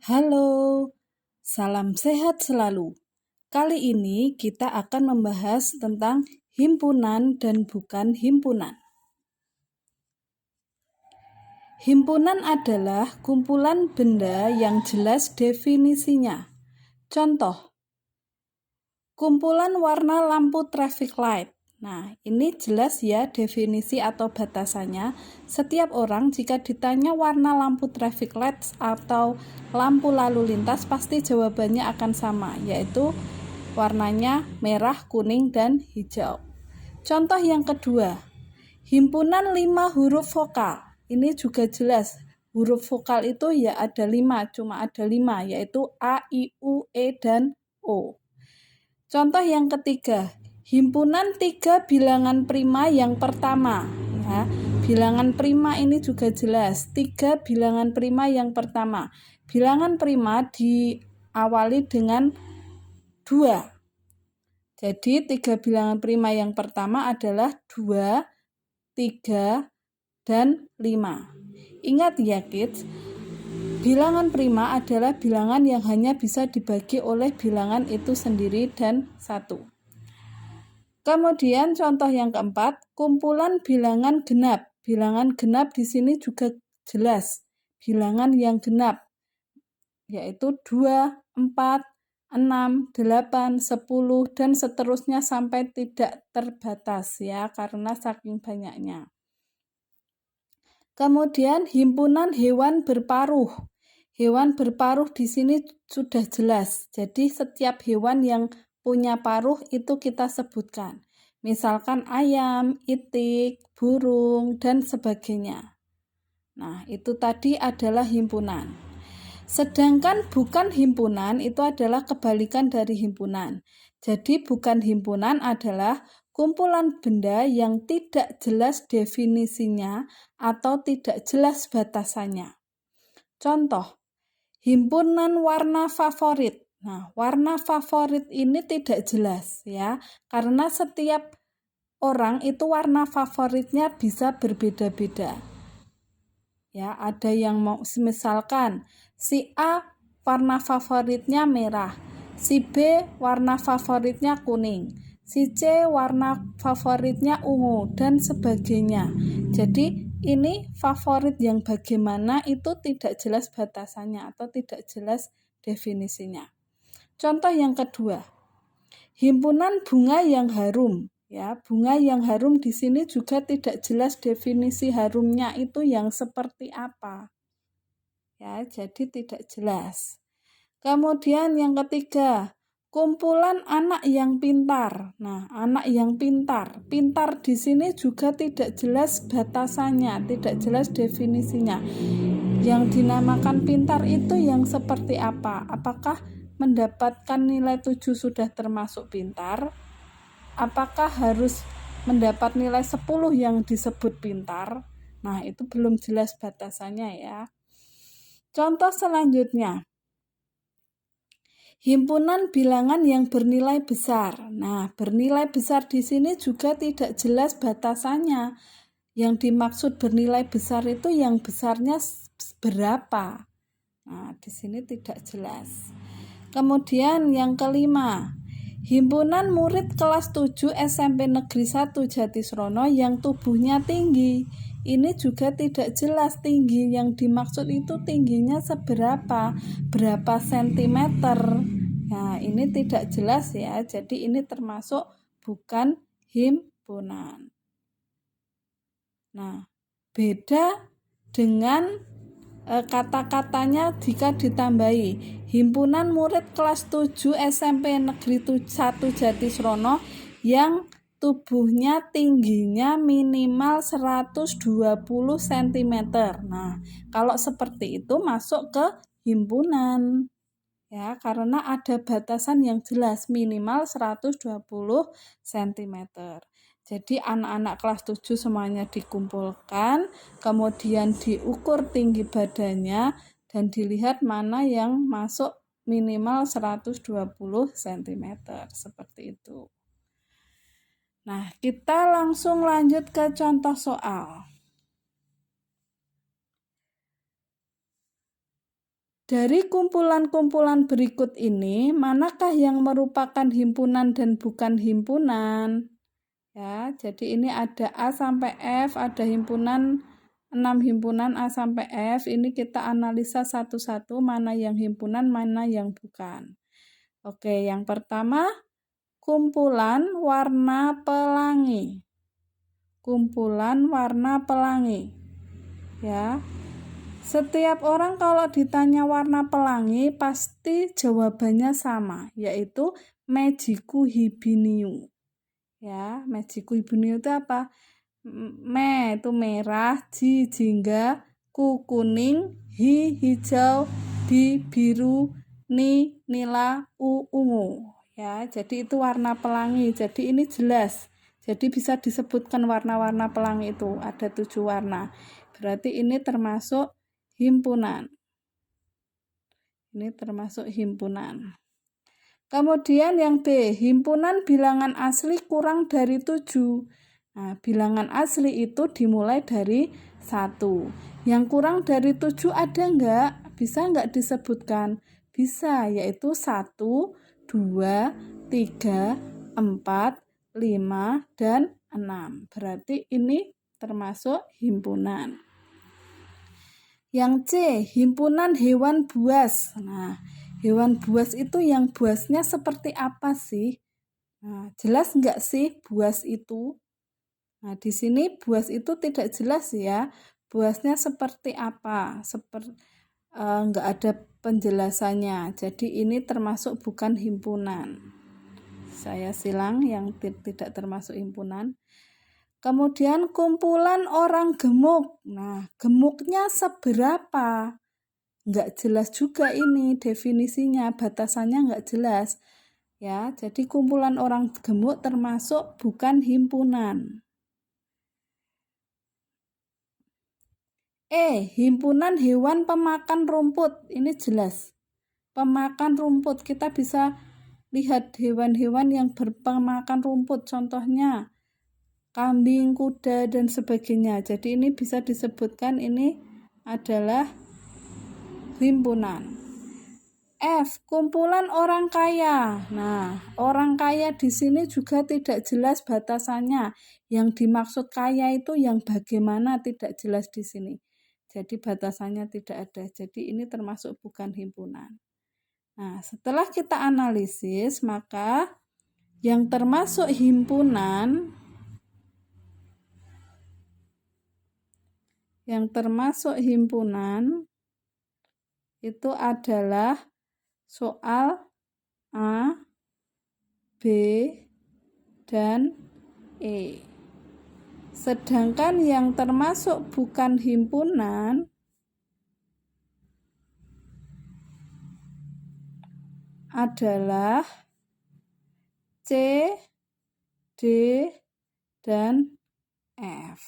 Halo, salam sehat selalu. Kali ini kita akan membahas tentang himpunan dan bukan himpunan. Himpunan adalah kumpulan benda yang jelas definisinya. Contoh, kumpulan warna lampu traffic light. Nah, ini jelas ya definisi atau batasannya. Setiap orang jika ditanya warna lampu traffic light atau lampu lalu lintas pasti jawabannya akan sama, yaitu warnanya merah, kuning, dan hijau. Contoh yang kedua, himpunan 5 huruf vokal. Ini juga jelas, huruf vokal itu ya ada 5, cuma ada 5, yaitu A, I, U, E, dan O. Contoh yang ketiga, himpunan 3 bilangan prima yang pertama. Ya, bilangan prima ini juga jelas, 3 bilangan prima yang pertama. Bilangan prima diawali dengan 2. Jadi 3 bilangan prima yang pertama adalah 2, 3, dan 5. Ingat ya kids, bilangan prima adalah bilangan yang hanya bisa dibagi oleh bilangan itu sendiri dan 1. Kemudian contoh yang keempat, kumpulan bilangan genap. Bilangan genap di sini juga jelas, bilangan yang genap, yaitu 2, 4, 6, 8, 10, dan seterusnya sampai tidak terbatas ya, karena saking banyaknya. Kemudian himpunan hewan berparuh. Hewan berparuh di sini sudah jelas. Jadi setiap hewan yang punya paruh itu kita sebutkan. Misalkan ayam, itik, burung, dan sebagainya. Nah, itu tadi adalah himpunan. Sedangkan bukan himpunan itu adalah kebalikan dari himpunan. Jadi bukan himpunan adalah kumpulan benda yang tidak jelas definisinya atau tidak jelas batasannya. Contoh, himpunan warna favorit. Nah, warna favorit ini tidak jelas ya, karena setiap orang itu warna favoritnya bisa berbeda-beda. Ya, ada yang mau misalkan si A warna favoritnya merah, si B warna favoritnya kuning, si C warna favoritnya ungu, dan sebagainya. Jadi ini favorit yang bagaimana itu tidak jelas batasannya atau tidak jelas definisinya. Contoh yang kedua, himpunan bunga yang harum. Ya, bunga yang harum di sini juga tidak jelas definisi harumnya itu yang seperti apa. Ya, jadi tidak jelas. Kemudian yang ketiga, kumpulan anak yang pintar. Nah, anak yang pintar. Pintar di sini juga tidak jelas batasannya, tidak jelas definisinya. Yang dinamakan pintar itu yang seperti apa? Apakah mendapatkan nilai 7 sudah termasuk pintar? Apakah harus mendapat nilai 10 yang disebut pintar? Nah, itu belum jelas batasannya ya. Contoh selanjutnya, himpunan bilangan yang bernilai besar. Nah, bernilai besar di sini juga tidak jelas batasannya. Yang dimaksud bernilai besar itu yang besarnya berapa? Nah, di sini tidak jelas. Kemudian yang kelima, himpunan murid kelas 7 SMP Negeri 1 Jatisrono yang tubuhnya tinggi. Ini juga tidak jelas tinggi yang dimaksud itu tingginya seberapa, berapa sentimeter. Nah, ini tidak jelas ya. Jadi ini termasuk bukan himpunan. Nah, beda dengan kata-katanya jika ditambahi himpunan murid kelas 7 SMP Negeri 1 Jatisrono yang tubuhnya tingginya minimal 120 cm. Nah, kalau seperti itu masuk ke himpunan. Ya, karena ada batasan yang jelas minimal 120 cm. Jadi anak-anak kelas 7 semuanya dikumpulkan, kemudian diukur tinggi badannya dan dilihat mana yang masuk minimal 120 cm. Seperti itu. Nah, kita langsung lanjut ke contoh soal. Dari kumpulan-kumpulan berikut ini, manakah yang merupakan himpunan dan bukan himpunan? Ya, jadi ini ada A sampai F, ada himpunan 6 himpunan A sampai F. Ini kita analisa satu-satu mana yang himpunan, mana yang bukan. Oke, yang pertama kumpulan warna pelangi. Kumpulan warna pelangi. Ya. Setiap orang kalau ditanya warna pelangi pasti jawabannya sama, yaitu Mejiku hibiniu. Ya, Mejiku hibiniu itu apa? Me itu merah, ji jingga, ku kuning, hi hijau, bi biru, ni nila, u ungu. Ya, jadi itu warna pelangi. Jadi ini jelas. Jadi bisa disebutkan warna-warna pelangi itu ada 7 warna. Berarti ini termasuk himpunan. Ini termasuk himpunan. Kemudian yang B, himpunan bilangan asli kurang dari 7. Nah, bilangan asli itu dimulai dari 1. Yang kurang dari 7 ada enggak? Bisa enggak disebutkan? Bisa, yaitu 1, 2, 3, 4, 5, dan 6. Berarti ini termasuk himpunan. Yang C, himpunan hewan buas. Nah, hewan buas itu yang buasnya seperti apa sih? Nah, jelas enggak sih buas itu? Nah, di sini buas itu tidak jelas ya. Buasnya seperti apa? Enggak ada penjelasannya. Jadi ini termasuk bukan himpunan. Saya silang yang tidak termasuk himpunan. Kemudian kumpulan orang gemuk. Nah, gemuknya seberapa? Enggak jelas juga ini definisinya, batasannya enggak jelas. Ya, jadi kumpulan orang gemuk termasuk bukan himpunan. Himpunan hewan pemakan rumput. Ini jelas. Pemakan rumput. Kita bisa lihat hewan-hewan yang berpemakan rumput. Contohnya kambing, kuda, dan sebagainya. Jadi ini bisa disebutkan ini adalah himpunan. F, kumpulan orang kaya. Nah, orang kaya di sini juga tidak jelas batasannya. Yang dimaksud kaya itu yang bagaimana tidak jelas di sini. Jadi batasannya tidak ada. Jadi ini termasuk bukan himpunan. Nah, setelah kita analisis, maka yang termasuk himpunan itu adalah soal A, B, dan E. Sedangkan yang termasuk bukan himpunan adalah C, D, dan F.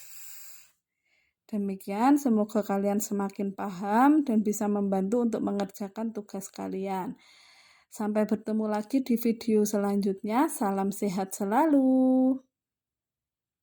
Demikian, semoga kalian semakin paham dan bisa membantu untuk mengerjakan tugas kalian. Sampai bertemu lagi di video selanjutnya. Salam sehat selalu.